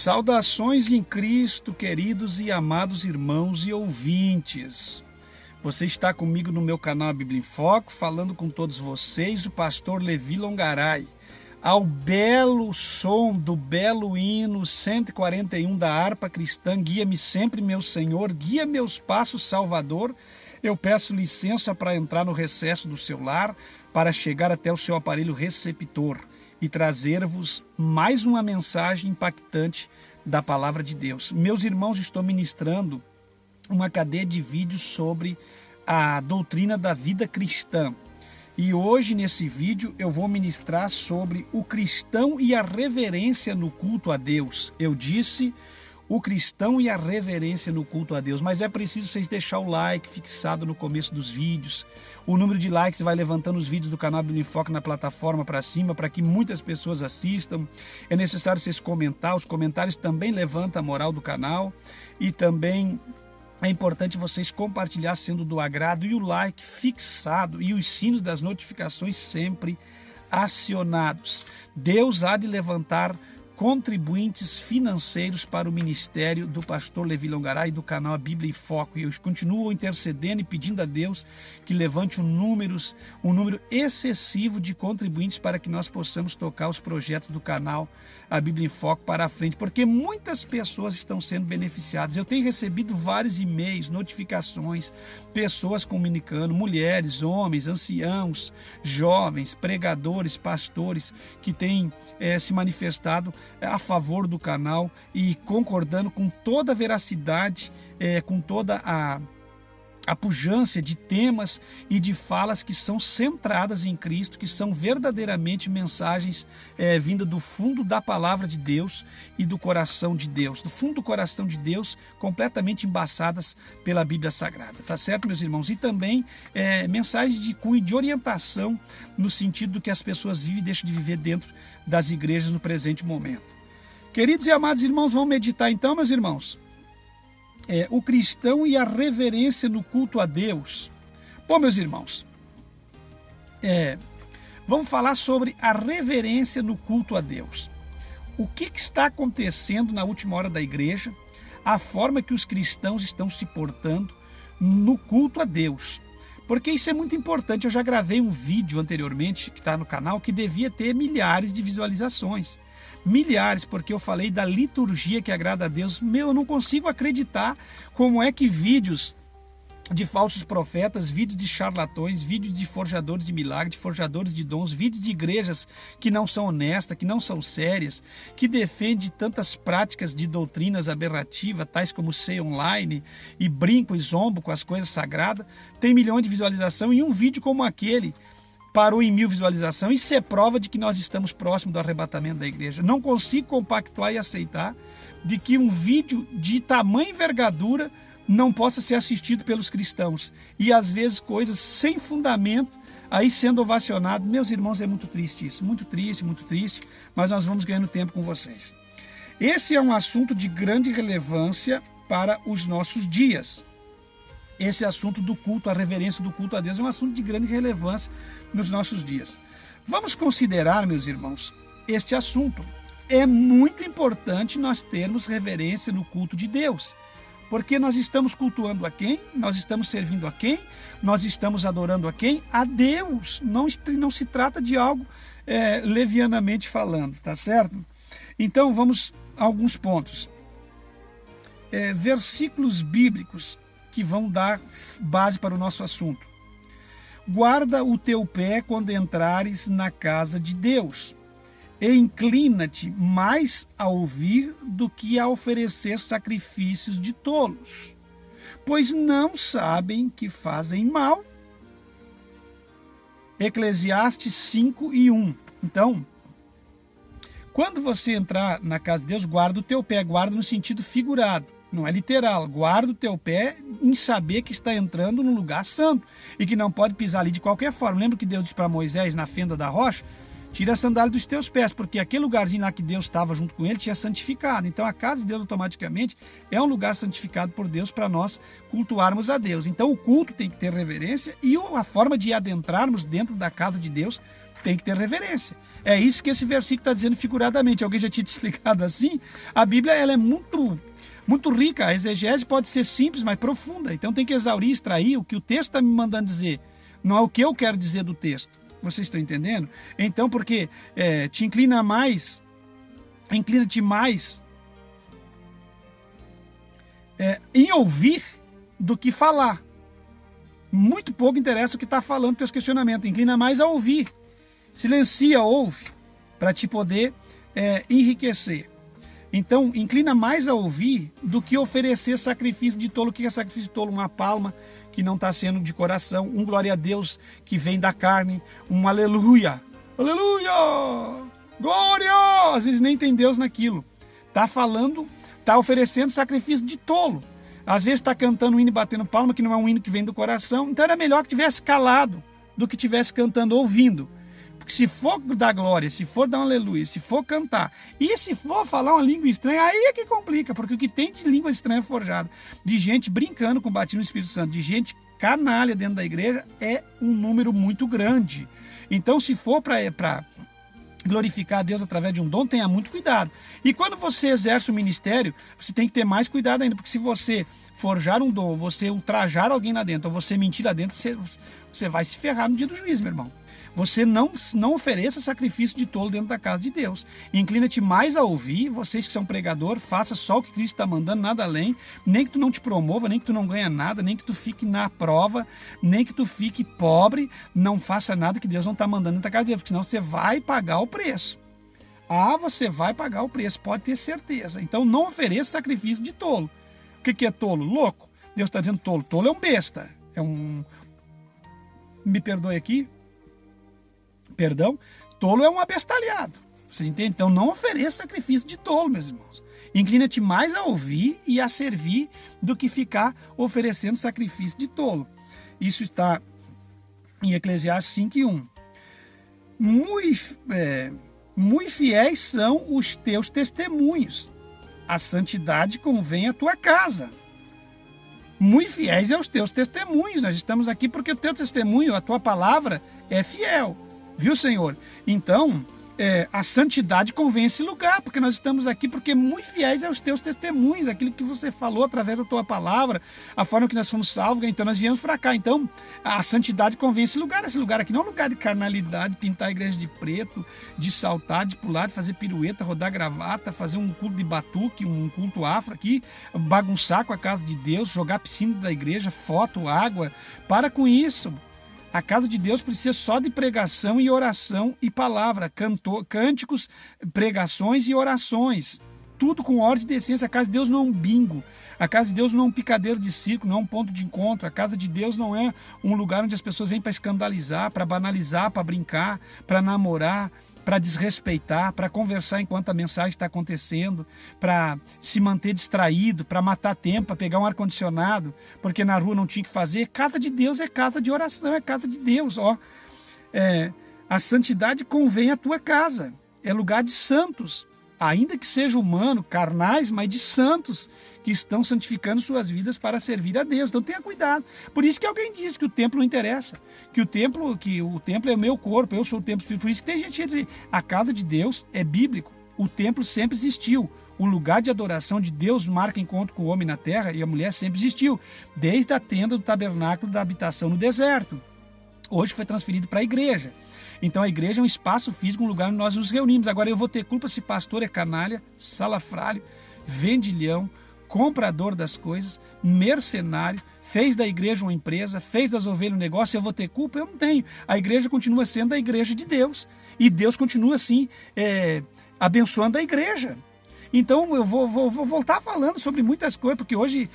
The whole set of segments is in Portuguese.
Saudações em Cristo, queridos e amados irmãos e ouvintes. Você está comigo no meu canal Bíblia em Foco, falando com todos vocês, o pastor Levi Longaray. Ao belo som do belo hino 141 da harpa cristã, guia-me sempre, meu Senhor, guia meus passos, Salvador. Eu peço licença para entrar no recesso do seu lar, para chegar até o seu aparelho receptor e trazer-vos mais uma mensagem impactante da Palavra de Deus. Meus irmãos, estou ministrando uma cadeia de vídeos sobre a doutrina da vida cristã. E hoje, nesse vídeo, eu vou ministrar sobre o cristão e a reverência no culto a Deus. Eu disse o cristão e a reverência no culto a Deus, mas é preciso vocês deixar o like fixado no começo dos vídeos. O número de likes vai levantando os vídeos do canal Bíblia em Foco na plataforma para cima, para que muitas pessoas assistam. É necessário vocês comentar, os comentários também levantam a moral do canal. E também é importante vocês compartilhar sendo do agrado e o like fixado e os sinos das notificações sempre acionados. Deus há de levantar contribuintes financeiros para o ministério do pastor Levi Longaray e do canal Bíblia em Foco. E eu continuo intercedendo e pedindo a Deus que levante um número excessivo de contribuintes para que nós possamos tocar os projetos do canal a Bíblia em Foco para a frente, porque muitas pessoas estão sendo beneficiadas. Eu tenho recebido vários e-mails, notificações, pessoas comunicando, mulheres, homens, anciãos, jovens, pregadores, pastores que têm se manifestado a favor do canal e concordando com toda a veracidade, com toda a pujança de temas e de falas que são centradas em Cristo, que são verdadeiramente mensagens vindas do fundo da palavra de Deus e do coração de Deus, do fundo do coração de Deus, completamente embaçadas pela Bíblia Sagrada, tá certo, meus irmãos? E também mensagens de cunho de orientação no sentido do que as pessoas vivem e deixam de viver dentro das igrejas no presente momento. Queridos e amados irmãos, vamos meditar então, meus irmãos? O cristão e a reverência no culto a Deus. Bom, meus irmãos, vamos falar sobre a reverência no culto a Deus. O que está acontecendo na última hora da igreja, a forma que os cristãos estão se portando no culto a Deus. Porque isso é muito importante. Eu já gravei um vídeo anteriormente, que está no canal, que devia ter milhares de visualizações. Milhares, porque eu falei da liturgia que agrada a Deus. Eu não consigo acreditar como é que vídeos de falsos profetas, vídeos de charlatões, vídeos de forjadores de milagres, de forjadores de dons, vídeos de igrejas que não são honestas, que não são sérias, que defendem tantas práticas de doutrinas aberrativas, tais como ceia online e brinco e zombo com as coisas sagradas, tem milhões de visualização, e um vídeo como aquele parou em 1000 visualizações. Isso é prova de que nós estamos próximos do arrebatamento da igreja. Não consigo compactuar e aceitar de que um vídeo de tamanha envergadura não possa ser assistido pelos cristãos. E às vezes coisas sem fundamento, aí sendo ovacionado. Meus irmãos, é muito triste isso. Muito triste, mas nós vamos ganhando tempo com vocês. Esse é um assunto de grande relevância para os nossos dias. Esse assunto do culto, a reverência do culto a Deus, é um assunto de grande relevância nos nossos dias. Vamos considerar, meus irmãos, este assunto. É muito importante nós termos reverência no culto de Deus, porque nós estamos cultuando a quem? Nós estamos servindo a quem? Nós estamos adorando a quem? A Deus. Não se trata de algo levianamente falando, tá certo? Então vamos a alguns pontos. Versículos bíblicos que vão dar base para o nosso assunto. Guarda o teu pé quando entrares na casa de Deus, e inclina-te mais a ouvir do que a oferecer sacrifícios de tolos, pois não sabem que fazem mal. Eclesiastes 5:1. Então, quando você entrar na casa de Deus, guarda o teu pé, guarda no sentido figurado. Não é literal, guarda o teu pé em saber que está entrando num lugar santo e que não pode pisar ali de qualquer forma. Lembra que Deus disse para Moisés na fenda da rocha? Tira a sandália dos teus pés, porque aquele lugarzinho lá que Deus estava junto com ele tinha santificado. Então a casa de Deus automaticamente é um lugar santificado por Deus para nós cultuarmos a Deus. Então o culto tem que ter reverência e a forma de adentrarmos dentro da casa de Deus tem que ter reverência. É isso que esse versículo está dizendo figuradamente. Alguém já tinha te explicado assim? A Bíblia ela é muito rica. A exegese pode ser simples, mas profunda. Então tem que exaurir, extrair o que o texto está me mandando dizer. Não é o que eu quero dizer do texto. Vocês estão entendendo? Então, porque inclina-te mais em ouvir do que falar. Muito pouco interessa o que está falando, teus questionamentos. Inclina mais a ouvir. Silencia, ouve, para te poder enriquecer. Então, inclina mais a ouvir do que oferecer sacrifício de tolo. O que é sacrifício de tolo? Uma palma que não está sendo de coração, um glória a Deus que vem da carne, um aleluia, aleluia, glória. Às vezes nem tem Deus naquilo. Está falando, está oferecendo sacrifício de tolo. Às vezes está cantando um hino e batendo palma, que não é um hino que vem do coração. Então era melhor que tivesse calado do que tivesse cantando, ouvindo. Porque se for dar glória, se for dar um aleluia, se for cantar, e se for falar uma língua estranha, aí é que complica, porque o que tem de língua estranha forjada, de gente brincando com o batismo do Espírito Santo, de gente canalha dentro da igreja, é um número muito grande. Então, se for para glorificar a Deus através de um dom, tenha muito cuidado. E quando você exerce o ministério, você tem que ter mais cuidado ainda, porque se você forjar um dom, você ultrajar alguém lá dentro, ou você mentir lá dentro, você vai se ferrar no dia do juízo, meu irmão. Você não ofereça sacrifício de tolo dentro da casa de Deus. Inclina-te mais a ouvir. Vocês que são pregador, faça só o que Cristo está mandando, nada além. Nem que tu não te promova, nem que tu não ganha nada, nem que tu fique na prova, nem que tu fique pobre. Não faça nada que Deus não está mandando dentro da casa de Deus, porque senão você vai pagar o preço. Ah, você vai pagar o preço, pode ter certeza. Então não ofereça sacrifício de tolo. O que é tolo? Louco. Deus está dizendo tolo. Tolo é um besta. Me perdoe aqui. Perdão, tolo é um abestalhado. Você entende? Então não ofereça sacrifício de tolo, meus irmãos. Inclina-te mais a ouvir e a servir do que ficar oferecendo sacrifício de tolo. Isso está em Eclesiastes 5:1. Muito fiéis são os teus testemunhos. A santidade convém à tua casa. Muito fiéis são os teus testemunhos. Nós estamos aqui porque o teu testemunho, a tua palavra é fiel. Viu, Senhor? Então, a santidade convém a esse lugar, porque nós estamos aqui porque muito fiéis aos teus testemunhos, aquilo que você falou através da tua palavra, a forma que nós fomos salvos, então nós viemos para cá. Então, a santidade convém a esse lugar aqui não é um lugar de carnalidade, pintar a igreja de preto, de saltar, de pular, de fazer pirueta, rodar gravata, fazer um culto de batuque, um culto afro aqui, bagunçar com a casa de Deus, jogar piscina da igreja, foto, água. Para com isso. A casa de Deus precisa só de pregação e oração e palavra, cânticos, pregações e orações. Tudo com ordem e decência. A casa de Deus não é um bingo. A casa de Deus não é um picadeiro de circo, não é um ponto de encontro. A casa de Deus não é um lugar onde as pessoas vêm para escandalizar, para banalizar, para brincar, para namorar, para desrespeitar, para conversar enquanto a mensagem está acontecendo, para se manter distraído, para matar tempo, para pegar um ar-condicionado, porque na rua não tinha que fazer. Casa de Deus é casa de oração, é casa de Deus. A santidade convém à tua casa, é lugar de santos, ainda que seja humano, carnais, mas de santos, que estão santificando suas vidas para servir a Deus. Então tenha cuidado. Por isso que alguém diz que o templo não interessa, que o templo é o meu corpo, eu sou o templo. Por isso que tem gente que diz, a casa de Deus é bíblico, o templo sempre existiu. O lugar de adoração de Deus marca encontro com o homem na terra, e a mulher sempre existiu, desde a tenda do tabernáculo da habitação no deserto. Hoje foi transferido para a igreja. Então a igreja é um espaço físico, um lugar onde nós nos reunimos. Agora eu vou ter culpa se pastor é canalha, salafrário, vendilhão, comprador das coisas, mercenário, fez da igreja uma empresa, fez das ovelhas um negócio. Eu vou ter culpa? Eu não tenho. A igreja continua sendo a igreja de Deus. E Deus continua assim, abençoando a igreja. Então eu vou voltar falando sobre muitas coisas, porque hoje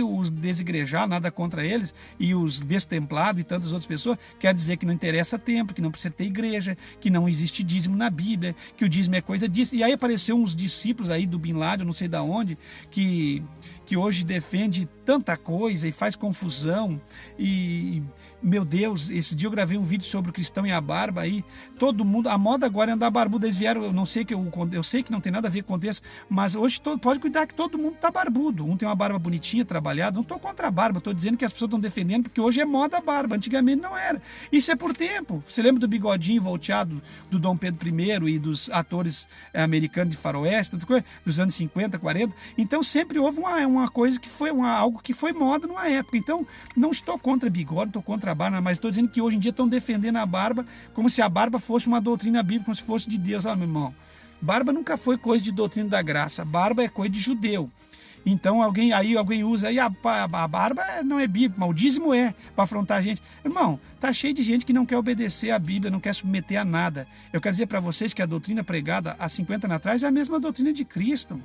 os desigrejados, nada contra eles, e os destemplados e tantas outras pessoas, quer dizer que não interessa templo, que não precisa ter igreja, que não existe dízimo na Bíblia, que o dízimo é coisa disso. E aí apareceu uns discípulos aí do Bin Laden, não sei de onde, que que hoje defende tanta coisa e faz confusão e... Meu Deus, esse dia eu gravei um vídeo sobre o cristão e a barba aí, todo mundo, a moda agora é andar barbudo, eles vieram, eu não sei que eu sei que não tem nada a ver com o contexto, mas hoje pode cuidar que todo mundo tá barbudo, um tem uma barba bonitinha, trabalhada, não tô contra a barba, tô dizendo que as pessoas estão defendendo porque hoje é moda a barba, antigamente não era, isso é por tempo, você lembra do bigodinho volteado do Dom Pedro I e dos atores americanos de faroeste, dos anos 50, 40, então sempre houve uma coisa que foi algo que foi moda numa época, então não estou contra bigode, estou contra a barba, mas estou dizendo que hoje em dia estão defendendo a barba como se a barba fosse uma doutrina bíblica, como se fosse de Deus. Olha, meu irmão, barba nunca foi coisa de doutrina da graça, barba é coisa de judeu. Então alguém usa, aí a barba não é bíblica, mas o dízimo é, para afrontar a gente. Irmão, tá cheio de gente que não quer obedecer à Bíblia, não quer submeter a nada. Eu quero dizer para vocês que a doutrina pregada há 50 anos atrás é a mesma doutrina de Cristo.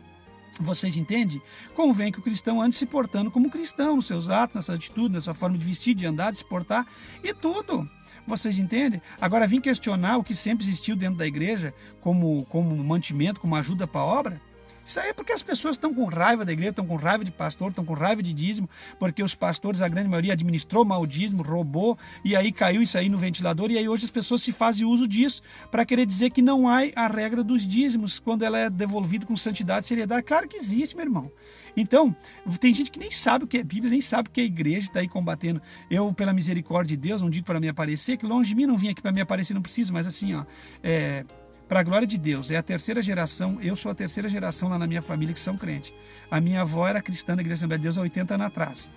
Vocês entendem? Convém que o cristão ande se portando como cristão, nos seus atos, na sua atitude, na sua forma de vestir, de andar, de se portar e tudo. Vocês entendem? Agora, vim questionar o que sempre existiu dentro da igreja como mantimento, como ajuda para a obra. Isso aí é porque as pessoas estão com raiva da igreja, estão com raiva de pastor, estão com raiva de dízimo, porque os pastores, a grande maioria, administrou mal o dízimo, roubou, e aí caiu isso aí no ventilador, e aí hoje as pessoas se fazem uso disso para querer dizer que não há a regra dos dízimos quando ela é devolvida com santidade e seriedade. Claro que existe, meu irmão. Então, tem gente que nem sabe o que é Bíblia, nem sabe o que é igreja, está aí combatendo. Eu, pela misericórdia de Deus, não digo para me aparecer, que longe de mim não vim aqui para me aparecer, não preciso, mas assim, ó, para a glória de Deus, é a terceira geração, eu sou a terceira geração lá na minha família que são crentes. A minha avó era cristã da Igreja Assembleia de Deus há 80 anos atrás.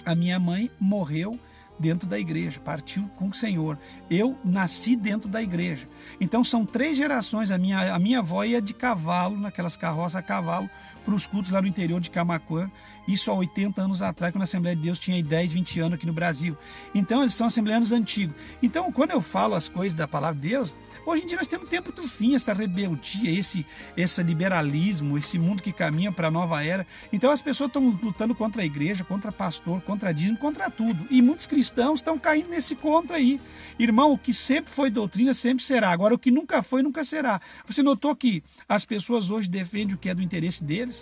A minha mãe morreu dentro da igreja, partiu com o Senhor. Eu nasci dentro da igreja. Então são 3 gerações, a minha avó ia de cavalo, naquelas carroças a cavalo, para os cultos lá no interior de Camaquã, isso há 80 anos atrás, quando a Assembleia de Deus tinha 10, 20 anos aqui no Brasil. Então eles são assembleanos antigos. Então quando eu falo as coisas da palavra de Deus, hoje em dia nós temos tempo do fim, essa rebeldia, esse liberalismo, esse mundo que caminha para a nova era. Então as pessoas estão lutando contra a igreja, contra pastor, contra dízimo, contra tudo. E muitos cristãos estão caindo nesse conto aí. Irmão, o que sempre foi doutrina, sempre será. Agora, o que nunca foi, nunca será. Você notou que as pessoas hoje defendem o que é do interesse deles?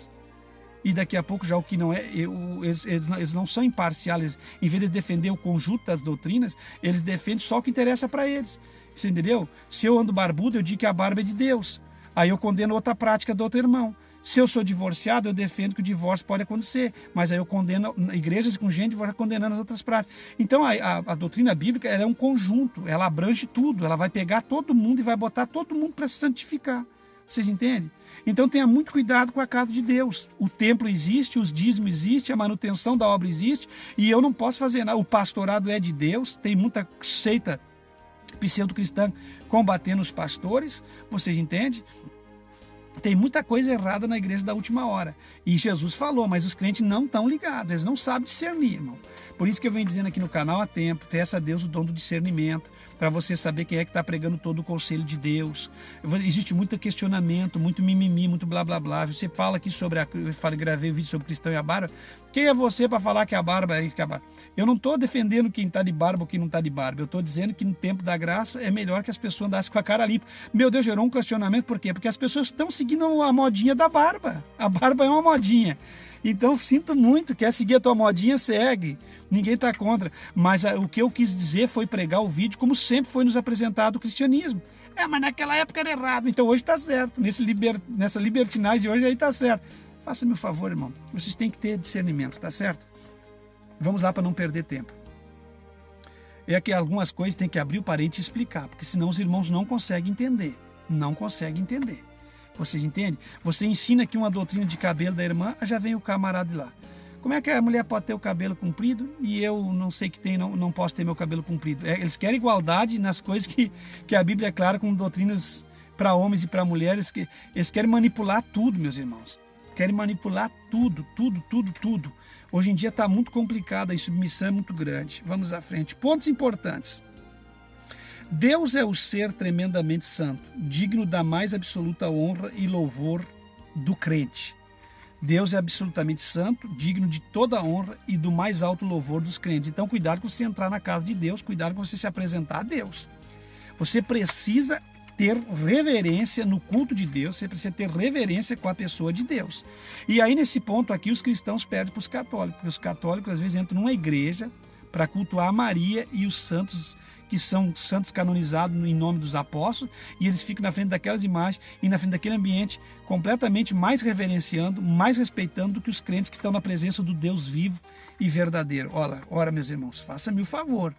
E daqui a pouco já o que não é, eles não são imparciais. Em vez de defender o conjunto das doutrinas, eles defendem só o que interessa para eles. Você entendeu? Se eu ando barbudo, eu digo que a barba é de Deus. Aí eu condeno outra prática do outro irmão. Se eu sou divorciado, eu defendo que o divórcio pode acontecer. Mas aí eu condeno igrejas com gente condenando as outras práticas. Então a doutrina bíblica ela é um conjunto, ela abrange tudo. Ela vai pegar todo mundo e vai botar todo mundo para se santificar. Vocês entendem? Então tenha muito cuidado com a casa de Deus. O templo existe, os dízimos existem, a manutenção da obra existe, e eu não posso fazer nada. O pastorado é de Deus, tem muita seita pseudo-cristã combatendo os pastores, vocês entendem? Tem muita coisa errada na igreja da última hora. E Jesus falou, mas os crentes não estão ligados, eles não sabem discernir, irmão. Por isso que eu venho dizendo aqui no canal há tempo, peça a Deus o dom do discernimento, para você saber quem é que está pregando todo o conselho de Deus. Existe muito questionamento, muito mimimi, muito blá blá blá. Você fala aqui sobre, gravei um vídeo sobre cristão e a barba. Quem é você para falar que a barba é... Eu não estou defendendo quem está de barba ou quem não está de barba. Eu estou dizendo que no tempo da graça é melhor que as pessoas andassem com a cara limpa. Meu Deus, gerou um questionamento, por quê? Porque as pessoas estão seguindo a modinha da barba. A barba é uma modinha. Então, sinto muito, quer seguir a tua modinha, segue. Ninguém está contra. Mas o que eu quis dizer foi pregar o vídeo como sempre foi nos apresentado o cristianismo. Mas naquela época era errado, então hoje está certo. Nessa libertinagem de hoje aí está certo. Faça-me um favor, irmão. Vocês têm que ter discernimento, tá certo? Vamos lá para não perder tempo. É que algumas coisas tem que abrir o parente e explicar, porque senão os irmãos não conseguem entender. Não conseguem entender. Vocês entendem? Você ensina aqui uma doutrina de cabelo da irmã, já vem o camarada lá. Como é que a mulher pode ter o cabelo comprido e eu não sei que tem, não posso ter meu cabelo comprido? Eles querem igualdade nas coisas que a Bíblia é clara, com doutrinas para homens e para mulheres, que eles querem manipular tudo, meus irmãos. Querem manipular tudo. Hoje em dia está muito complicado, a insubmissão é muito grande. Vamos à frente. Pontos importantes. Deus é o ser tremendamente santo, digno da mais absoluta honra e louvor do crente. Deus é absolutamente santo, digno de toda a honra e do mais alto louvor dos crentes. Então, cuidado com você entrar na casa de Deus, cuidado com você se apresentar a Deus. Você precisa ter reverência no culto de Deus, você precisa ter reverência com a pessoa de Deus. E aí, nesse ponto aqui, os cristãos perdem para os católicos, porque os católicos às vezes entram numa igreja para cultuar a Maria e os santos, que são santos canonizados em nome dos apóstolos, e eles ficam na frente daquelas imagens e na frente daquele ambiente completamente mais reverenciando, mais respeitando do que os crentes que estão na presença do Deus vivo e verdadeiro. Ora, meus irmãos, faça-me o favor,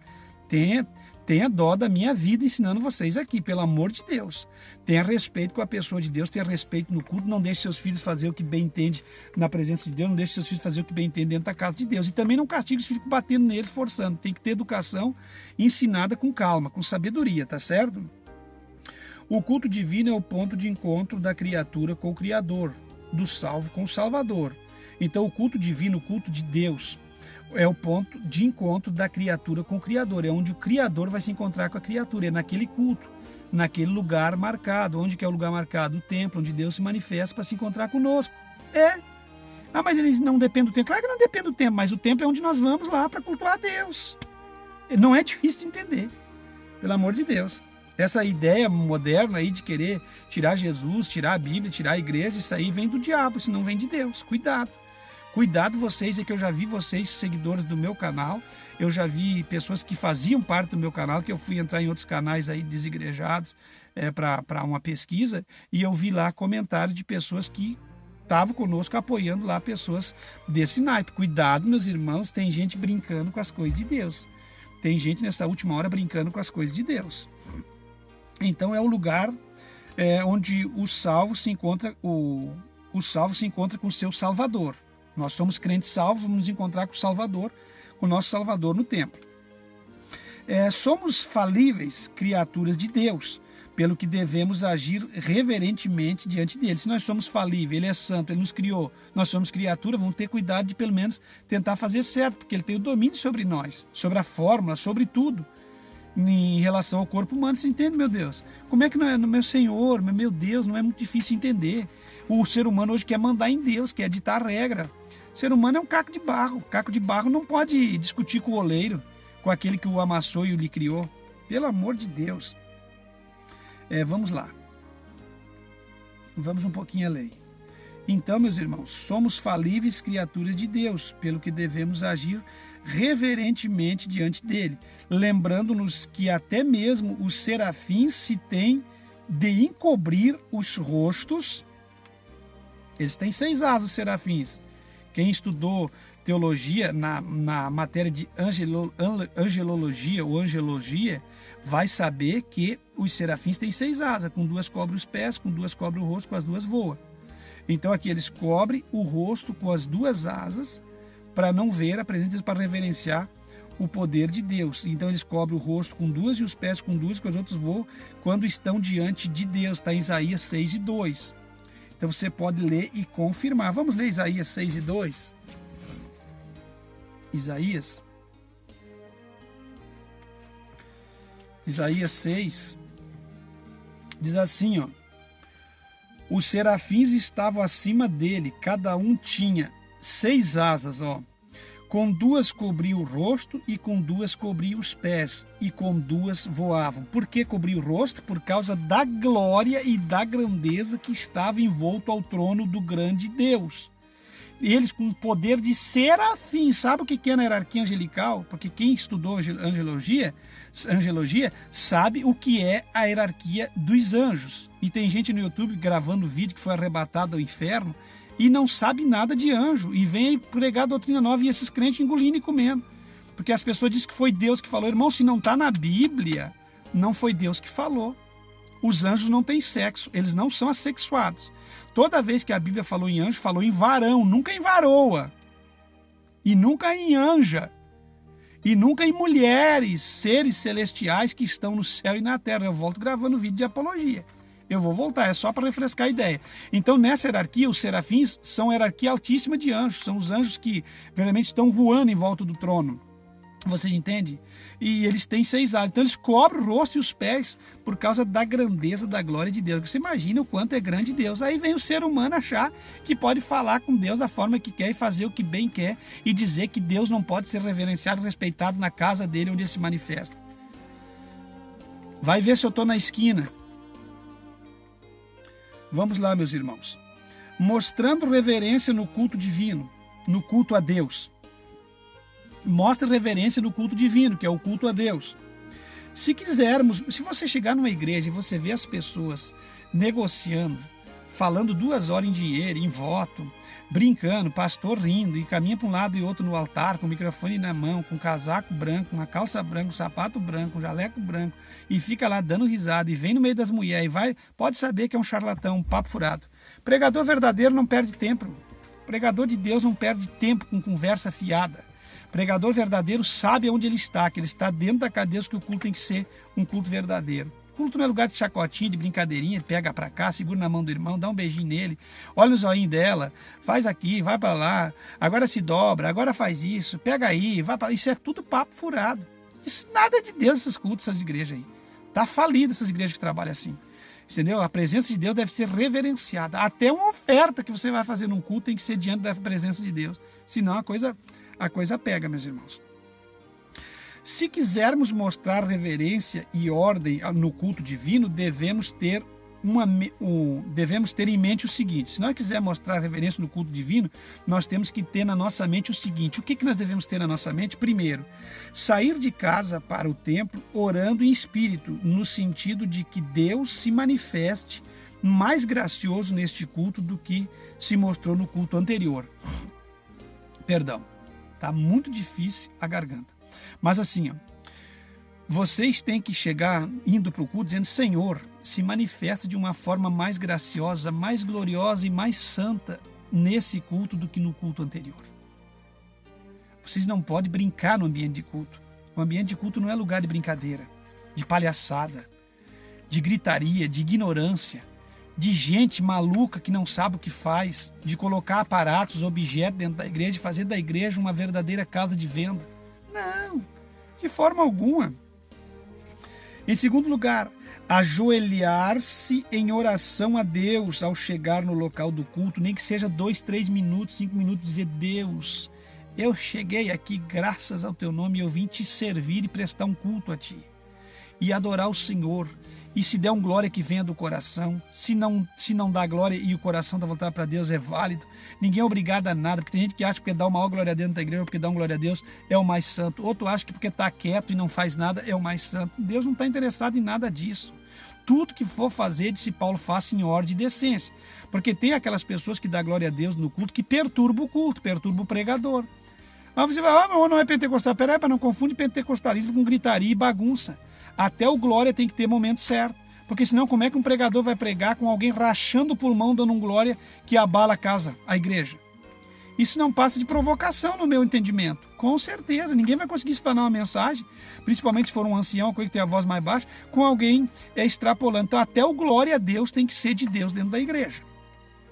tenha dó da minha vida ensinando vocês aqui, pelo amor de Deus. Tenha respeito com a pessoa de Deus, tenha respeito no culto, não deixe seus filhos fazer o que bem entende na presença de Deus, não deixe seus filhos fazer o que bem entende dentro da casa de Deus. E também não castigue os filhos batendo neles, forçando. Tem que ter educação ensinada com calma, com sabedoria, tá certo? O culto divino é o ponto de encontro da criatura com o Criador, do salvo com o Salvador. Então o culto divino, o culto de Deus, é o ponto de encontro da criatura com o Criador, é onde o Criador vai se encontrar com a criatura, é naquele culto, naquele lugar marcado. Onde que é o lugar marcado? O templo, onde Deus se manifesta para se encontrar conosco. Mas ele não depende do templo. Claro que não depende do templo, mas o templo é onde nós vamos lá para cultuar a Deus. Não é difícil de entender, pelo amor de Deus. Essa ideia moderna aí de querer tirar Jesus, tirar a Bíblia, tirar a igreja, isso aí vem do diabo, isso não vem de Deus. Cuidado. Cuidado vocês, é que eu já vi vocês, seguidores do meu canal, eu já vi pessoas que faziam parte do meu canal, que eu fui entrar em outros canais aí desigrejados para uma pesquisa, e eu vi lá comentários de pessoas que estavam conosco apoiando lá pessoas desse naipe. Cuidado, meus irmãos, tem gente brincando com as coisas de Deus. Tem gente nessa última hora brincando com as coisas de Deus. Então é o lugar onde o salvo se encontra, o salvo se encontra com o seu Salvador. Nós somos crentes salvos, vamos nos encontrar com o Salvador, com o nosso Salvador no templo. Somos falíveis criaturas de Deus, pelo que devemos agir reverentemente diante dele. Se nós somos falíveis, ele é santo, ele nos criou, nós somos criatura, vamos ter cuidado de pelo menos tentar fazer certo, porque ele tem o domínio sobre nós, sobre a fórmula, sobre tudo. Em relação ao corpo humano, você entende, meu Deus? Como é que não é no meu Senhor, meu Deus, não é muito difícil entender. O ser humano hoje quer mandar em Deus, quer ditar a regra. O ser humano é um caco de barro. O caco de barro não pode discutir com o oleiro, com aquele que o amassou e o lhe criou. Pelo amor de Deus. Vamos lá. Vamos um pouquinho além. Então, meus irmãos, somos falíveis criaturas de Deus, pelo que devemos agir reverentemente diante dele, lembrando-nos que até mesmo os serafins se têm de encobrir os rostos. Eles têm 6 asas, os serafins. Quem estudou teologia na matéria de angelologia ou angelogia vai saber que os serafins têm 6 asas, com 2 cobrem os pés, com 2 cobrem o rosto, com as 2 voam. Então aqui eles cobrem o rosto com as 2 asas para não ver a presença de Deus, para reverenciar o poder de Deus. Então eles cobrem o rosto com 2 e os pés com 2, com os outros voam quando estão diante de Deus. Está em Isaías 6:2. Então você pode ler e confirmar. Vamos ler Isaías 6:2. Isaías 6 diz assim, ó: os serafins estavam acima dele, cada um tinha 6 asas, ó. Com 2 cobria o rosto e com 2 cobria os pés e com 2 voavam. Por que cobria o rosto? Por causa da glória e da grandeza que estava envolto ao trono do grande Deus. Eles com o poder de serafim. Sabe o que é na hierarquia angelical? Porque quem estudou angelologia sabe o que é a hierarquia dos anjos. E tem gente no YouTube gravando vídeo que foi arrebatado ao inferno e não sabe nada de anjo. E vem pregar a doutrina nova e esses crentes engolindo e comendo. Porque as pessoas dizem que foi Deus que falou. Irmão, se não está na Bíblia, não foi Deus que falou. Os anjos não têm sexo, eles não são assexuados. Toda vez que a Bíblia falou em anjo, falou em varão, nunca em varoa. E nunca em anja. E nunca em mulheres, seres celestiais que estão no céu e na terra. Eu volto gravando vídeo de apologia. Eu vou voltar, é só para refrescar a ideia. Então, nessa hierarquia, os serafins são a hierarquia altíssima de anjos. São os anjos que, verdadeiramente, estão voando em volta do trono. Você entende? E eles têm 6 asas. Então eles cobrem o rosto e os pés por causa da grandeza, da glória de Deus. Você imagina o quanto é grande Deus. Aí vem o ser humano achar que pode falar com Deus da forma que quer e fazer o que bem quer e dizer que Deus não pode ser reverenciado, respeitado na casa dele onde ele se manifesta. Vai ver se eu estou na esquina Vamos lá, meus irmãos. Mostrando reverência no culto divino, no culto a Deus. Mostre reverência no culto divino, que é o culto a Deus. Se você chegar numa igreja e você vê as pessoas negociando, falando 2 horas em dinheiro, em voto, brincando, pastor rindo, e caminha para um lado e outro no altar, com o microfone na mão, com um casaco branco, uma calça branca, um sapato branco, um jaleco branco, e fica lá dando risada, e vem no meio das mulheres, e vai, pode saber que é um charlatão, um papo furado. Pregador verdadeiro não perde tempo. Pregador de Deus não perde tempo com conversa fiada. Pregador verdadeiro sabe onde ele está, que ele está dentro da cadeia, que o culto tem que ser um culto verdadeiro. Culto não é lugar de chacotinha, de brincadeirinha, pega pra cá, segura na mão do irmão, dá um beijinho nele, olha o zoinho dela, faz aqui, vai pra lá, agora se dobra, agora faz isso, pega aí, vai pra lá. Isso é tudo papo furado. Isso nada de Deus, esses cultos, essas igrejas aí. Tá falido essas igrejas que trabalham assim. Entendeu? A presença de Deus deve ser reverenciada. Até uma oferta que você vai fazer num culto tem que ser diante da presença de Deus. Senão a coisa pega, meus irmãos. Se quisermos mostrar reverência e ordem no culto divino, devemos ter em mente o seguinte: se nós quisermos mostrar reverência no culto divino, nós temos que ter na nossa mente o seguinte. O que nós devemos ter na nossa mente? Primeiro, sair de casa para o templo orando em espírito, no sentido de que Deus se manifeste mais gracioso neste culto do que se mostrou no culto anterior. Perdão, está muito difícil a garganta. Mas assim, vocês têm que chegar indo para o culto dizendo: Senhor, se manifesta de uma forma mais graciosa, mais gloriosa e mais santa nesse culto do que no culto anterior. Vocês não podem brincar no ambiente de culto. O ambiente de culto não é lugar de brincadeira, de palhaçada, de gritaria, de ignorância, de gente maluca que não sabe o que faz, de colocar aparatos, objetos dentro da igreja e fazer da igreja uma verdadeira casa de venda. Não, de forma alguma. Em segundo lugar, ajoelhar-se em oração a Deus ao chegar no local do culto, nem que seja 2, 3 minutos, 5 minutos, dizer: Deus, eu cheguei aqui graças ao teu nome, eu vim te servir e prestar um culto a ti e adorar o Senhor. E se der um glória, que venha do coração. Se não dá glória e o coração está voltado para Deus, é válido. Ninguém é obrigado a nada, porque tem gente que acha que porque dá uma maior glória a Deus dentro da igreja, porque dá uma glória a Deus, é o mais santo. Outro acha que porque está quieto e não faz nada, é o mais santo. Deus não está interessado em nada disso. Tudo que for fazer, disse Paulo, faça em ordem e decência. Porque tem aquelas pessoas que dão glória a Deus no culto, que perturba o culto, perturba o pregador. Mas você vai: não é pentecostal. Peraí, para não confunde pentecostalismo com gritaria e bagunça. Até o glória tem que ter momento certo. Porque senão como é que um pregador vai pregar com alguém rachando o pulmão, dando um glória que abala a casa, a igreja? Isso não passa de provocação no meu entendimento. Com certeza, ninguém vai conseguir explanar uma mensagem, principalmente se for um ancião, coisa que tem a voz mais baixa, com alguém extrapolando. Então até o glória a Deus tem que ser de Deus dentro da igreja.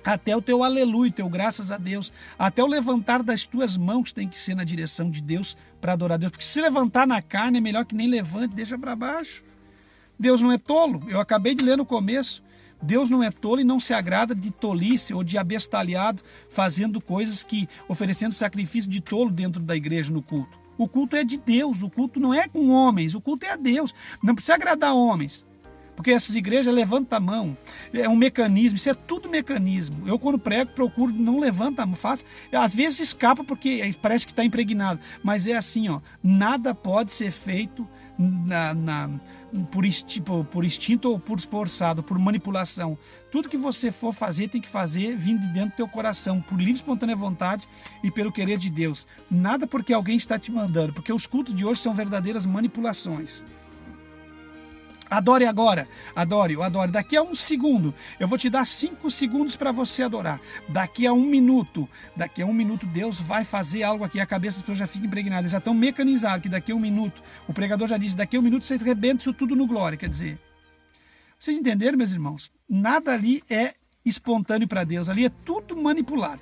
Até o teu aleluia, teu graças a Deus, até o levantar das tuas mãos tem que ser na direção de Deus para adorar a Deus. Porque se levantar na carne é melhor que nem levante, deixa para baixo. Deus não é tolo. Eu acabei de ler no começo. Deus não é tolo e não se agrada de tolice ou de abestalhado fazendo coisas oferecendo sacrifício de tolo dentro da igreja no culto. O culto é de Deus, o culto não é com homens, o culto é a Deus. Não precisa agradar homens. Porque essas igrejas levantam a mão, é um mecanismo, isso é tudo mecanismo. Eu quando prego procuro não levantar a mão, faço. Às vezes escapa porque parece que está impregnado, mas é assim, nada pode ser feito por instinto ou por forçado, por manipulação. Tudo que você for fazer tem que fazer vindo de dentro do teu coração, por livre e espontânea vontade e pelo querer de Deus. Nada porque alguém está te mandando, porque os cultos de hoje são verdadeiras manipulações. Adore agora, adore. Daqui a 1 segundo, eu vou te dar 5 segundos para você adorar. Daqui a 1 minuto, Deus vai fazer algo aqui. A cabeça das pessoas já fica impregnada, já estão mecanizados, que daqui a 1 minuto, o pregador já disse, daqui a 1 minuto vocês rebentam isso tudo no glória. Quer dizer, vocês entenderam, meus irmãos? Nada ali é espontâneo para Deus, ali é tudo manipulado.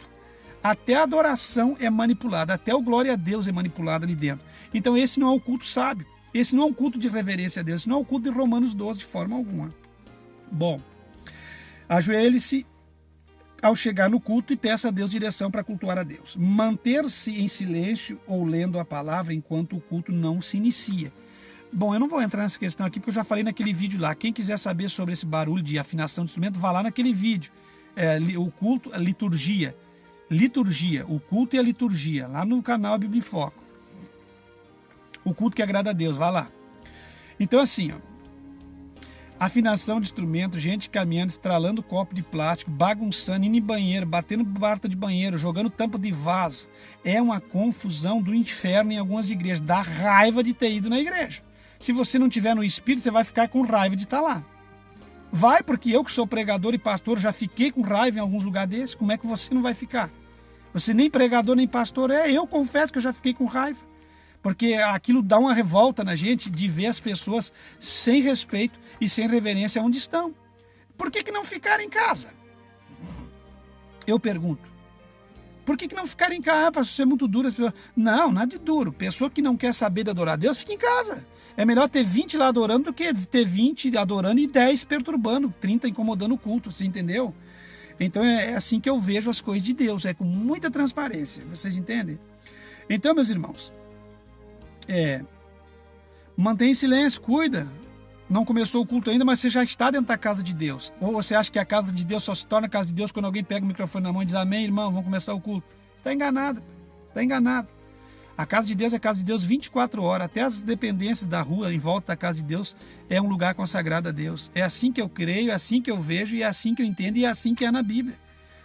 Até a adoração é manipulada, até o glória a Deus é manipulado ali dentro. Então esse não é o culto sábio. Esse não é um culto de reverência a Deus, esse não é o culto de Romanos 12 de forma alguma. Bom, ajoelhe-se ao chegar no culto e peça a Deus direção para cultuar a Deus. Manter-se em silêncio ou lendo a palavra enquanto o culto não se inicia. Bom, eu não vou entrar nessa questão aqui, porque eu já falei naquele vídeo lá. Quem quiser saber sobre esse barulho de afinação de instrumento, vá lá naquele vídeo. O culto, a liturgia. Liturgia, o culto e a liturgia, lá no canal Bíblia em Foco. O culto que agrada a Deus, vá lá. Então assim, ó, afinação de instrumento, gente caminhando, estralando copo de plástico, bagunçando, indo em banheiro, batendo porta de banheiro, jogando tampa de vaso. É uma confusão do inferno em algumas igrejas. Dá raiva de ter ido na igreja. Se você não tiver no espírito, você vai ficar com raiva de estar lá. Vai, porque eu que sou pregador e pastor, já fiquei com raiva em alguns lugares desses. Como é que você não vai ficar? Você nem pregador, nem pastor é. Eu confesso que eu já fiquei com raiva. Porque aquilo dá uma revolta na gente de ver as pessoas sem respeito e sem reverência onde estão. Por que não ficar em casa? Eu pergunto. Por que não ficar em casa? Para ser muito duro as pessoas. Não, nada de duro. Pessoa que não quer saber de adorar a Deus, fica em casa. É melhor ter 20 lá adorando do que ter 20 adorando e 10 perturbando, 30 incomodando o culto, você entendeu? Então é assim que eu vejo as coisas de Deus, é com muita transparência, vocês entendem? Então, meus irmãos, mantém silêncio, cuida. Não começou o culto ainda, mas você já está dentro da casa de Deus. Ou você acha que a casa de Deus só se torna a casa de Deus quando alguém pega o microfone na mão e diz amém, irmão, vamos começar o culto. Você está enganado, você está enganado. A casa de Deus é a casa de Deus 24 horas, até as dependências da rua em volta da casa de Deus é um lugar consagrado a Deus. É assim que eu creio, é assim que eu vejo, e é assim que eu entendo, e é assim que é na Bíblia.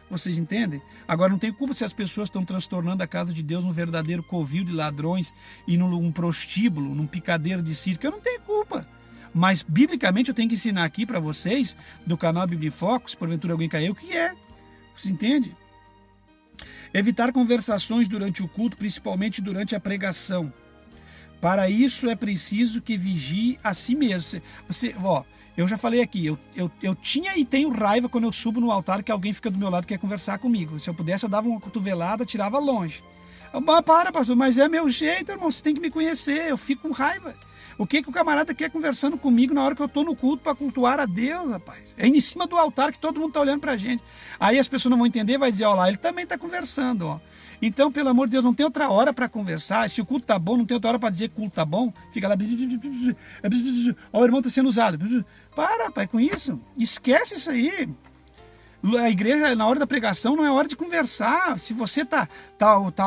Vocês entendem? Agora, não tem culpa se as pessoas estão transtornando a casa de Deus num verdadeiro covil de ladrões e num prostíbulo, num picadeiro de circo. Eu não tenho culpa. Mas, biblicamente, eu tenho que ensinar aqui para vocês, do canal Bíblia em Foco, se porventura alguém caiu, o que é. Você entende? Evitar conversações durante o culto, principalmente durante a pregação. Para isso é preciso que vigie a si mesmo. Eu já falei aqui, eu tinha e tenho raiva quando eu subo no altar que alguém fica do meu lado e quer conversar comigo. Se eu pudesse, eu dava uma cotovelada, tirava longe. Mas para, pastor, mas é meu jeito, irmão, você tem que me conhecer, eu fico com raiva. O que o camarada quer conversando comigo na hora que eu estou no culto para cultuar a Deus, rapaz? É em cima do altar que todo mundo está olhando para a gente. Aí as pessoas não vão entender, vai dizer, ó lá, ele também está conversando, ó. Então, pelo amor de Deus, não tem outra hora para conversar. Se o culto tá bom, não tem outra hora para dizer que o culto tá bom. Fica lá, ó, o irmão está sendo usado. Para, rapaz, com isso. Esquece isso aí. A igreja, na hora da pregação, não é hora de conversar. Se você tá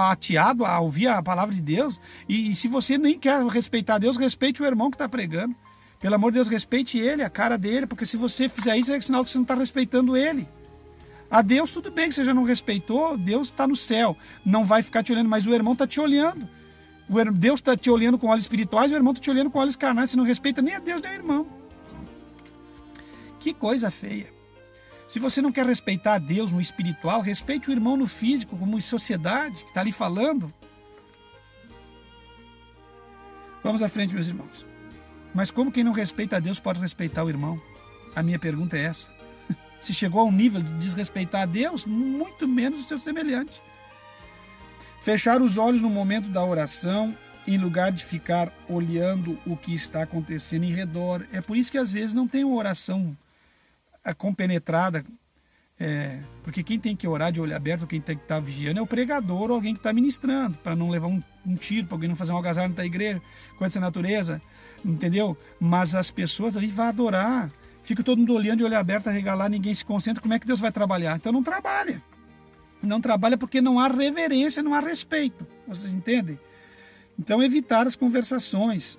ateado a ouvir a palavra de Deus, e se você nem quer respeitar Deus, respeite o irmão que está pregando. Pelo amor de Deus, respeite ele, a cara dele, porque se você fizer isso, é sinal que você não está respeitando ele. A Deus, tudo bem que você já não respeitou, Deus está no céu, não vai ficar te olhando, mas o irmão está te olhando. Deus está te olhando com olhos espirituais, o irmão está te olhando com olhos carnais, você não respeita nem a Deus nem o irmão. Que coisa feia. Se você não quer respeitar a Deus no espiritual, respeite o irmão no físico, como em sociedade, que está ali falando. Vamos à frente, meus irmãos. Mas como quem não respeita a Deus pode respeitar o irmão? A minha pergunta é essa. Se chegou a um nível de desrespeitar a Deus, muito menos o seu semelhante. Fechar os olhos no momento da oração, em lugar de ficar olhando o que está acontecendo em redor. É por isso que às vezes não tem uma oração compenetrada, porque quem tem que orar de olho aberto, quem tem que estar vigiando é o pregador ou alguém que está ministrando, para não levar um tiro, para alguém não fazer um algazarra da igreja, com essa natureza, entendeu? Mas as pessoas ali vão adorar, fica todo mundo olhando de olho aberto, arregalar, ninguém se concentra, como é que Deus vai trabalhar? Então não trabalha. Não trabalha porque não há reverência, não há respeito, vocês entendem? Então evitar as conversações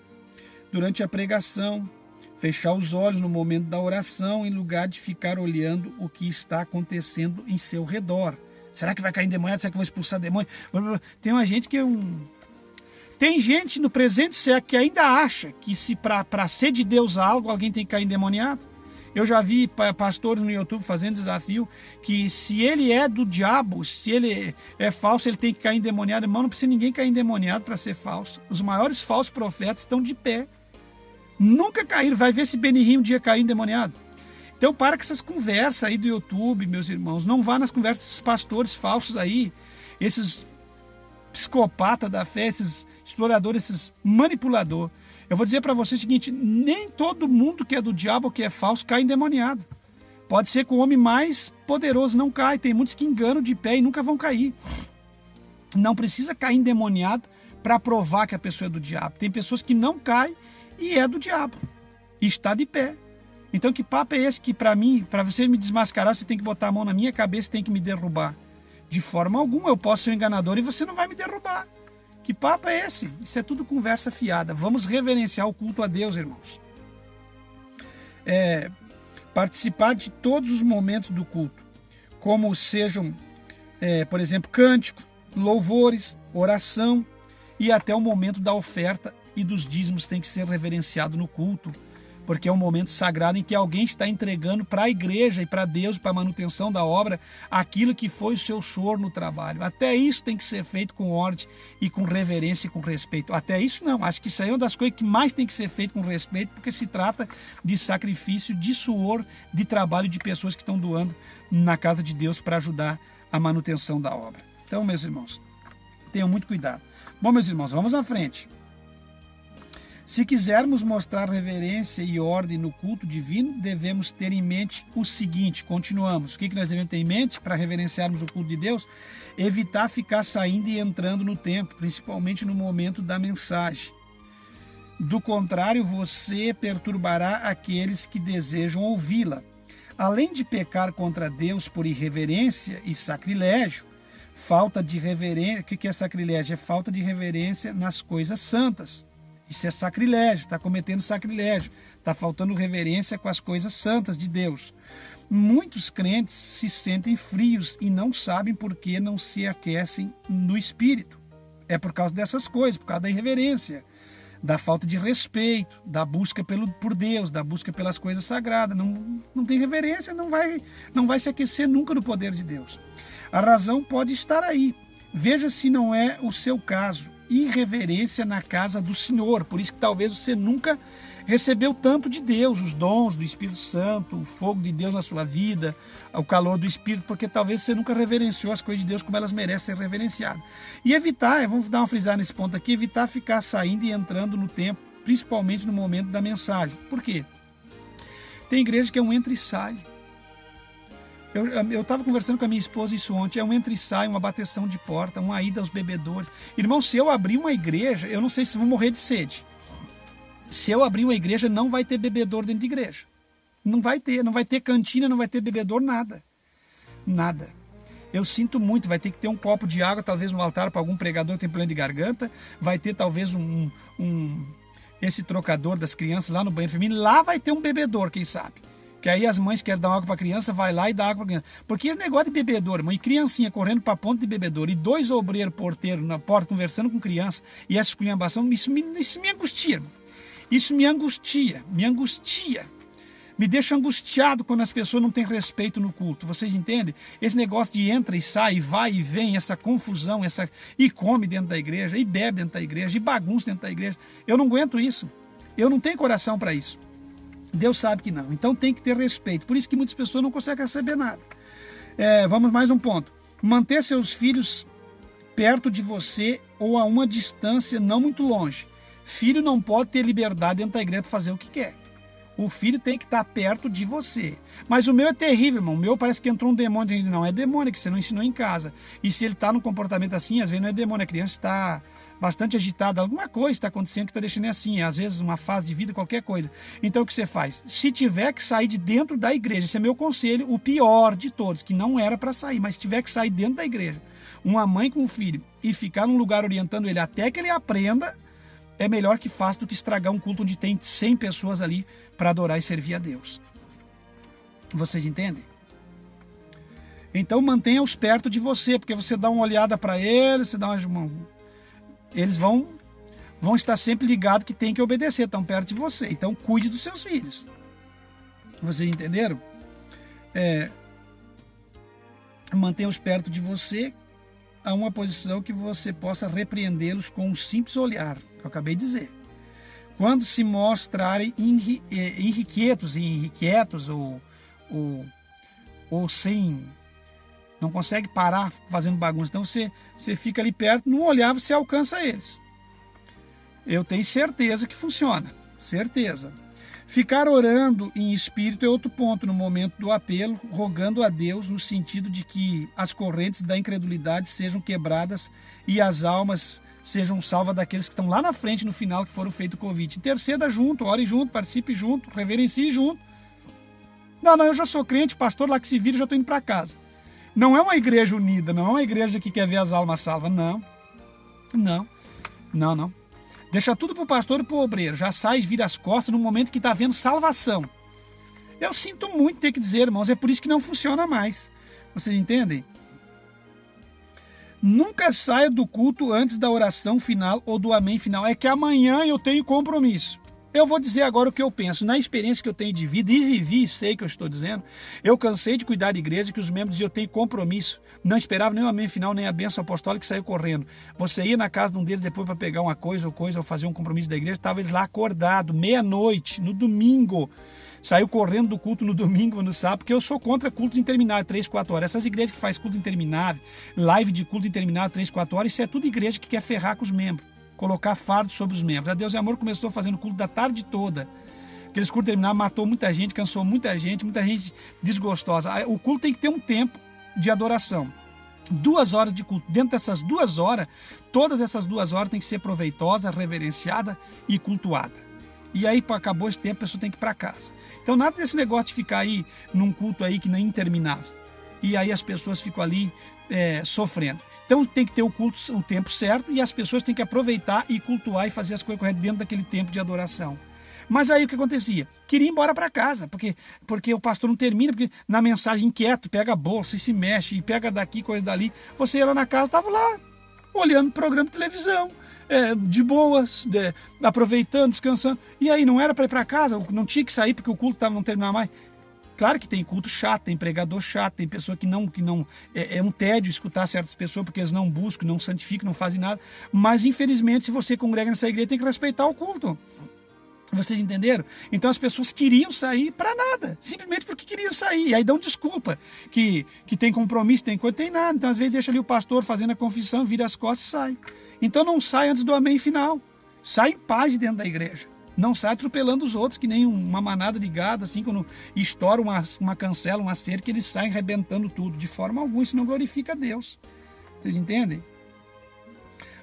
durante a pregação, fechar os olhos no momento da oração, em lugar de ficar olhando o que está acontecendo em seu redor. Será que vai cair endemoniado? Será que eu vou expulsar demônio? Tem uma gente que Tem gente no presente século que ainda acha que se para ser de Deus algo, alguém tem que cair endemoniado. Eu já vi pastores no YouTube fazendo desafio que se ele é do diabo, se ele é falso, ele tem que cair endemoniado. Irmão, não precisa ninguém cair endemoniado para ser falso. Os maiores falsos profetas estão de pé. Nunca caíram. Vai ver se Benihim um dia cair endemoniado. Então para com essas conversas aí do YouTube, meus irmãos. Não vá nas conversas desses pastores falsos aí, esses psicopatas da fé, esses exploradores, esses manipuladores. Eu vou dizer para você o seguinte, nem todo mundo que é do diabo, que é falso, cai endemoniado. Pode ser que o homem mais poderoso não cai. Tem muitos que enganam de pé e nunca vão cair. Não precisa cair endemoniado para provar que a pessoa é do diabo. Tem pessoas que não caem e é do diabo. E está de pé. Então que papo é esse que para mim, para você me desmascarar, você tem que botar a mão na minha cabeça e tem que me derrubar? De forma alguma, eu posso ser um enganador e você não vai me derrubar. Que papo é esse? Isso é tudo conversa fiada. Vamos reverenciar o culto a Deus, irmãos. Participar de todos os momentos do culto, como sejam, por exemplo, cântico, louvores, oração e até o momento da oferta e dos dízimos tem que ser reverenciado no culto, porque é um momento sagrado em que alguém está entregando para a igreja e para Deus, para a manutenção da obra, aquilo que foi o seu choro no trabalho. Até isso tem que ser feito com ordem e com reverência e com respeito. Até isso não, acho que isso aí é uma das coisas que mais tem que ser feito com respeito, porque se trata de sacrifício, de suor, de trabalho de pessoas que estão doando na casa de Deus para ajudar a manutenção da obra. Então, meus irmãos, tenham muito cuidado. Bom, meus irmãos, vamos à frente. Se quisermos mostrar reverência e ordem no culto divino, devemos ter em mente o seguinte, continuamos. O que nós devemos ter em mente para reverenciarmos o culto de Deus? Evitar ficar saindo e entrando no templo, principalmente no momento da mensagem. Do contrário, você perturbará aqueles que desejam ouvi-la. Além de pecar contra Deus por irreverência e sacrilégio, falta de reverência, o que é sacrilégio? É falta de reverência nas coisas santas. Isso é sacrilégio, está cometendo sacrilégio, está faltando reverência com as coisas santas de Deus. Muitos crentes se sentem frios e não sabem por que não se aquecem no espírito. É por causa dessas coisas, por causa da irreverência, da falta de respeito, da busca por Deus, da busca pelas coisas sagradas. Não tem reverência, não vai se aquecer nunca no poder de Deus. A razão pode estar aí. Veja se não é o seu caso. Irreverência na casa do Senhor. Por isso que talvez você nunca recebeu tanto de Deus, os dons do Espírito Santo, o fogo de Deus na sua vida, o calor do Espírito, porque talvez você nunca reverenciou as coisas de Deus como elas merecem ser reverenciadas. E evitar, vamos dar uma frisada nesse ponto aqui, evitar ficar saindo e entrando no templo, principalmente no momento da mensagem. Por quê? Tem igreja que é um entra e sai. Eu estava conversando com a minha esposa isso ontem, é um entra e sai, uma bateção de porta, uma ida aos bebedores. Irmão, se eu abrir uma igreja, eu não sei se vou morrer de sede. Se eu abrir uma igreja, não vai ter bebedor dentro de igreja. Não vai ter cantina, não vai ter bebedor, nada. Nada. Eu sinto muito, vai ter que ter um copo de água, talvez no altar para algum pregador que tem problema de garganta, vai ter talvez esse trocador das crianças lá no banheiro feminino, lá vai ter um bebedor, quem sabe. Que aí as mães querem dar água para a criança, vai lá e dá água para a criança. Porque esse negócio de bebedouro, irmão, e criancinha correndo para a ponta de bebedouro, e 2 obreiros porteiros na porta conversando com criança, e essa esculhambação, isso me angustia, irmão. Isso me angustia. Me deixa angustiado quando as pessoas não têm respeito no culto. Vocês entendem? Esse negócio de entra e sai, vai e vem, essa confusão, e come dentro da igreja, e bebe dentro da igreja, e bagunça dentro da igreja. Eu não aguento isso. Eu não tenho coração para isso. Deus sabe que não. Então tem que ter respeito. Por isso que muitas pessoas não conseguem receber nada. Vamos mais um ponto. Manter seus filhos perto de você ou a uma distância não muito longe. Filho não pode ter liberdade dentro da igreja para fazer o que quer. O filho tem que estar perto de você. Mas o meu é terrível, irmão. O meu parece que entrou um demônio. Não, é demônio que você não ensinou em casa. E se ele está num comportamento assim, às vezes não é demônio. A criança está bastante agitada. Alguma coisa está acontecendo que está deixando assim. Às vezes uma fase de vida, qualquer coisa. Então o que você faz? Se tiver que sair de dentro da igreja, esse é meu conselho, o pior de todos, que não era para sair, mas se tiver que sair dentro da igreja, uma mãe com um filho, e ficar num lugar orientando ele até que ele aprenda, é melhor que faça do que estragar um culto onde tem 100 pessoas ali para adorar e servir a Deus. Vocês entendem? Então mantenha-os perto de você, porque você dá uma olhada para eles, você dá eles vão estar sempre ligados que tem que obedecer, estão perto de você. Então cuide dos seus filhos. Vocês entenderam? Mantenha-os perto de você a uma posição que você possa repreendê-los com um simples olhar, que eu acabei de dizer. Quando se mostrarem irrequietos ou sem, não consegue parar fazendo bagunça, então você fica ali perto, num olhar você alcança eles. Eu tenho certeza que funciona, certeza. Ficar orando em espírito é outro ponto no momento do apelo, rogando a Deus no sentido de que as correntes da incredulidade sejam quebradas e as almas sejam salvas daqueles que estão lá na frente, no final, que foram feitos o convite. Interceda junto, ore junto, participe junto, reverencie junto. Não, eu já sou crente, pastor, lá que se vira, já estou indo para casa. Não é uma igreja unida, não é uma igreja que quer ver as almas salvas, não. Deixa tudo para o pastor e para o obreiro, já sai e vira as costas no momento que está havendo salvação. Eu sinto muito ter que dizer, irmãos, é por isso que não funciona mais. Vocês entendem? Nunca saia do culto antes da oração final ou do amém final. É que amanhã eu tenho compromisso. Eu vou dizer agora o que eu penso. Na experiência que eu tenho de vida, e vivi, sei que eu estou dizendo, eu cansei de cuidar de igreja, que os membros diziam, eu tenho compromisso. Não esperava nem o amém final, nem a bênção apostólica, que saiu correndo. Você ia na casa de um deles depois para pegar uma coisa ou fazer um compromisso da igreja, estava eles lá acordado, meia-noite, no domingo. Saiu correndo do culto no domingo, no sábado, porque eu sou contra culto interminável, 3, 4 horas. Essas igrejas que faz culto interminável, live de culto interminável, 3, 4 horas, isso é tudo igreja que quer ferrar com os membros, colocar fardo sobre os membros. A Deus e Amor começou fazendo culto da tarde toda. Aqueles cultos terminados, matou muita gente, cansou muita gente desgostosa. O culto tem que ter um tempo de adoração. 2 horas de culto. Dentro dessas 2 horas, todas essas 2 horas tem que ser proveitosa, reverenciada e cultuada. E aí, acabou esse tempo, a pessoa tem que ir para casa. Então, nada desse negócio de ficar aí num culto aí que não é interminável. E aí as pessoas ficam ali sofrendo. Então, tem que ter o culto, o tempo certo, e as pessoas têm que aproveitar e cultuar e fazer as coisas corretas dentro daquele tempo de adoração. Mas aí o que acontecia? Queria ir embora para casa, porque o pastor não termina, porque na mensagem inquieto, pega a bolsa e se mexe, e pega daqui, coisa dali. Você ia lá na casa, estava lá, olhando programa de televisão, de boas, aproveitando, descansando. E aí não era para ir para casa, não tinha que sair porque o culto não terminava mais. Claro que tem culto chato, tem pregador chato, tem pessoa que não é um tédio escutar certas pessoas porque eles não buscam, não santificam, não fazem nada. Mas infelizmente, se você congrega nessa igreja, tem que respeitar o culto. Vocês entenderam? Então as pessoas queriam sair para nada, simplesmente porque queriam sair. E aí dão desculpa, que tem compromisso, tem coisa, tem nada. Então às vezes deixa ali o pastor fazendo a confissão, vira as costas e sai. Então não sai antes do amém final. Sai em paz de dentro da igreja. Não sai atropelando os outros, que nem uma manada de gado, assim, quando estoura uma cancela, uma cerca, eles saem arrebentando tudo. De forma alguma, isso não glorifica a Deus. Vocês entendem?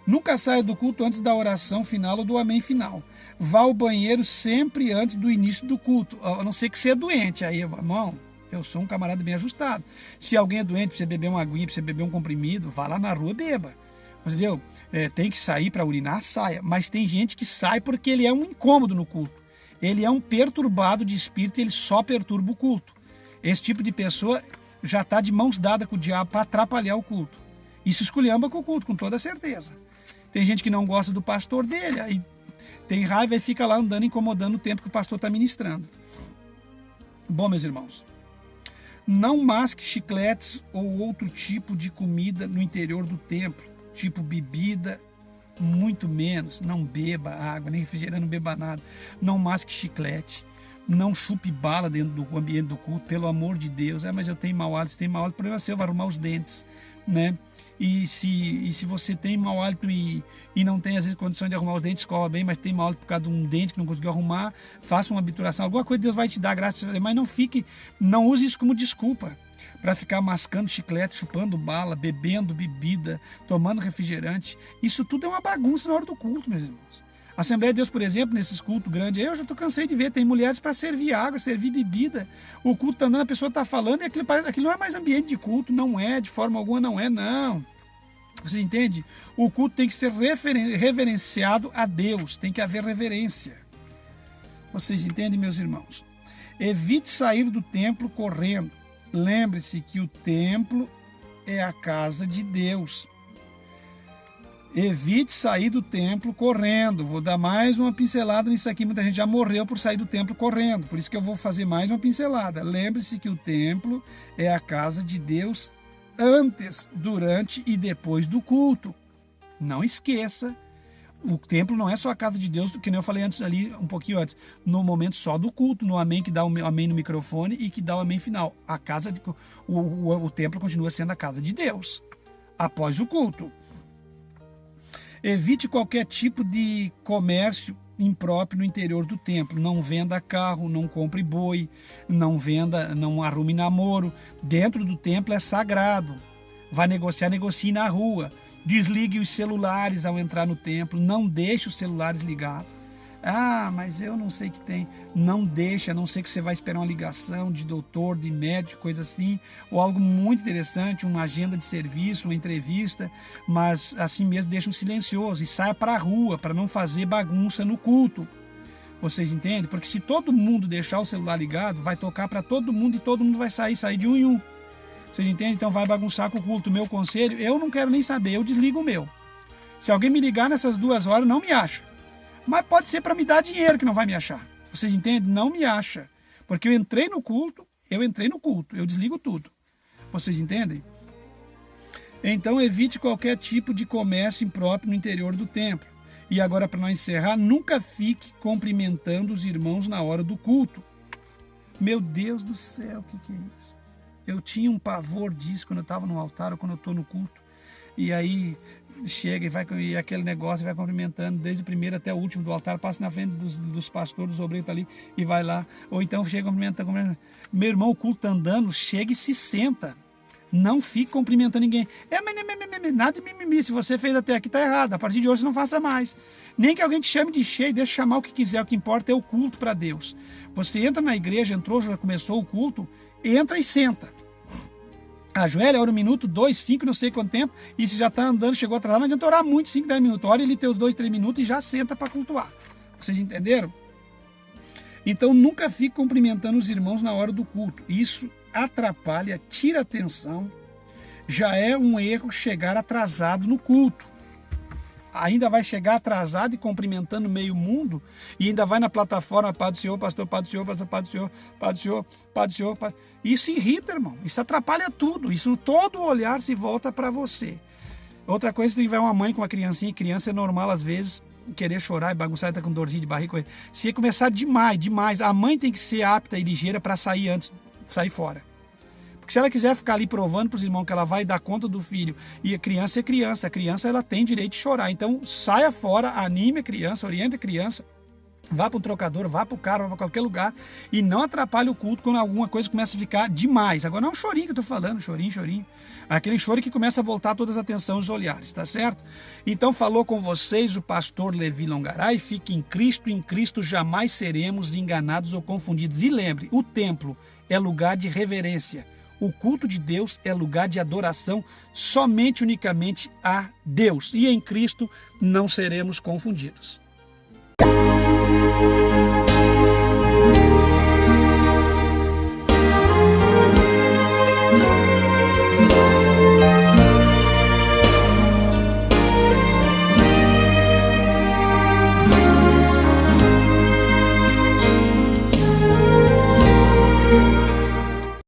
Nunca saia do culto antes da oração final ou do amém final. Vá ao banheiro sempre antes do início do culto. A não ser que você é doente. Aí, irmão, eu sou um camarada bem ajustado. Se alguém é doente, para você beber uma aguinha, para você beber um comprimido, vá lá na rua e beba. Entendeu? Tem que sair para urinar, saia. Mas tem gente que sai porque ele é um incômodo no culto. Ele é um perturbado de espírito e ele só perturba o culto. Esse tipo de pessoa já está de mãos dadas com o diabo para atrapalhar o culto. Isso esculhamba com o culto, com toda certeza. Tem gente que não gosta do pastor dele, aí tem raiva e fica lá andando, incomodando o tempo que o pastor está ministrando. Bom, meus irmãos, não masque chicletes ou outro tipo de comida no interior do templo, tipo bebida, muito menos. Não beba água, nem refrigerante, não beba nada. Não masque chiclete, não chupe bala dentro do ambiente do culto, pelo amor de Deus. Mas eu tenho mau hálito, se tem mau hálito, o problema é seu, vai arrumar os dentes, né? E se você tem mau hálito e não tem, às vezes, condição de arrumar os dentes, escova bem, mas tem mau hálito por causa de um dente que não conseguiu arrumar, faça uma obturação, alguma coisa Deus vai te dar, graças a Deus, mas não use isso como desculpa para ficar mascando chiclete, chupando bala, bebendo bebida, tomando refrigerante. Isso tudo é uma bagunça na hora do culto, meus irmãos. A Assembleia de Deus, por exemplo, nesses cultos grandes, eu já estou cansei de ver, tem mulheres para servir água, servir bebida. O culto está andando, a pessoa está falando e aquilo não é mais ambiente de culto, não é, de forma alguma não é, não. Você entende? O culto tem que ser reverenciado a Deus, tem que haver reverência. Vocês entendem, meus irmãos? Evite sair do templo correndo. Lembre-se que o templo é a casa de Deus. Evite sair do templo correndo. Vou dar mais uma pincelada nisso aqui. Muita gente já morreu por sair do templo correndo. Por isso que eu vou fazer mais uma pincelada. Lembre-se que o templo é a casa de Deus antes, durante e depois do culto. Não esqueça. O templo não é só a casa de Deus, que nem eu falei antes ali, um pouquinho antes, no momento só do culto, no amém que dá o amém no microfone e que dá o amém final. O templo continua sendo a casa de Deus após o culto. Evite qualquer tipo de comércio impróprio no interior do templo. Não venda carro, não compre boi, não arrume namoro. Dentro do templo é sagrado. Vai negociar, negocie na rua. Desligue os celulares ao entrar no templo. Não deixe os celulares ligados. Ah, mas eu não sei que tem. Não deixa, a não ser que você vai esperar uma ligação de doutor, de médico, coisa assim, ou algo muito interessante, uma agenda de serviço, uma entrevista, mas assim mesmo deixa um silencioso e saia para a rua para não fazer bagunça no culto. Vocês entendem? Porque se todo mundo deixar o celular ligado, vai tocar para todo mundo e todo mundo vai sair de um em um. Vocês entendem? Então vai bagunçar com o culto. Meu conselho, eu não quero nem saber, eu desligo o meu. Se alguém me ligar nessas 2 horas, não me acha. Mas pode ser para me dar dinheiro que não vai me achar. Vocês entendem? Não me acha. Porque eu entrei no culto, eu desligo tudo. Vocês entendem? Então evite qualquer tipo de comércio impróprio no interior do templo. E agora, para nós encerrar, nunca fique cumprimentando os irmãos na hora do culto. Meu Deus do céu, o que é isso? Eu tinha um pavor disso quando eu estava no altar ou quando eu estou no culto. E aí chega e aquele negócio vai cumprimentando desde o primeiro até o último do altar, passa na frente dos pastores, dos obreiros ali e vai lá. Ou então chega cumprimentando. Meu irmão, o culto está andando, chega e se senta. Não fique cumprimentando ninguém. Nada de mimimi. Se você fez até aqui, está errado. A partir de hoje, não faça mais. Nem que alguém te chame de cheio, deixa chamar o que quiser. O que importa é o culto para Deus. Você entra na igreja, entrou, já começou o culto, entra e senta. Ajoelha, ora 1 minuto, 2, 5, não sei quanto tempo, e se já está andando, chegou atrasado, não adianta orar muito, 5, 10 minutos. Ora ele tem os 2, 3 minutos e já senta para cultuar. Vocês entenderam? Então nunca fique cumprimentando os irmãos na hora do culto. Isso atrapalha, tira a atenção. Já é um erro chegar atrasado no culto. Ainda vai chegar atrasado e cumprimentando meio mundo, e ainda vai na plataforma, Pai do Senhor, pastor, Pai do Senhor, pastor, Pai do Senhor, Pai do Senhor, Pai do Senhor. Pai... Isso irrita, irmão. Isso atrapalha tudo. Isso, todo olhar se volta para você. Outra coisa, se tiver uma mãe com uma criancinha, criança é normal às vezes querer chorar e bagunçar, tá com dorzinha de barriga. Se começar demais, a mãe tem que ser apta e ligeira para sair antes, sair fora. Porque se ela quiser ficar ali provando para os irmãos que ela vai dar conta do filho, e a criança é criança, a criança ela tem direito de chorar. Então saia fora, anime a criança, oriente a criança, vá para o trocador, vá para o carro, vá para qualquer lugar, e não atrapalhe o culto quando alguma coisa começa a ficar demais. Agora não é um chorinho que eu estou falando, chorinho. Aquele choro que começa a voltar todas as atenções e os olhares, tá certo? Então falou com vocês o pastor Levi Longaray. Fique em Cristo jamais seremos enganados ou confundidos. E lembre, o templo é lugar de reverência. O culto de Deus é lugar de adoração unicamente a Deus. E em Cristo não seremos confundidos.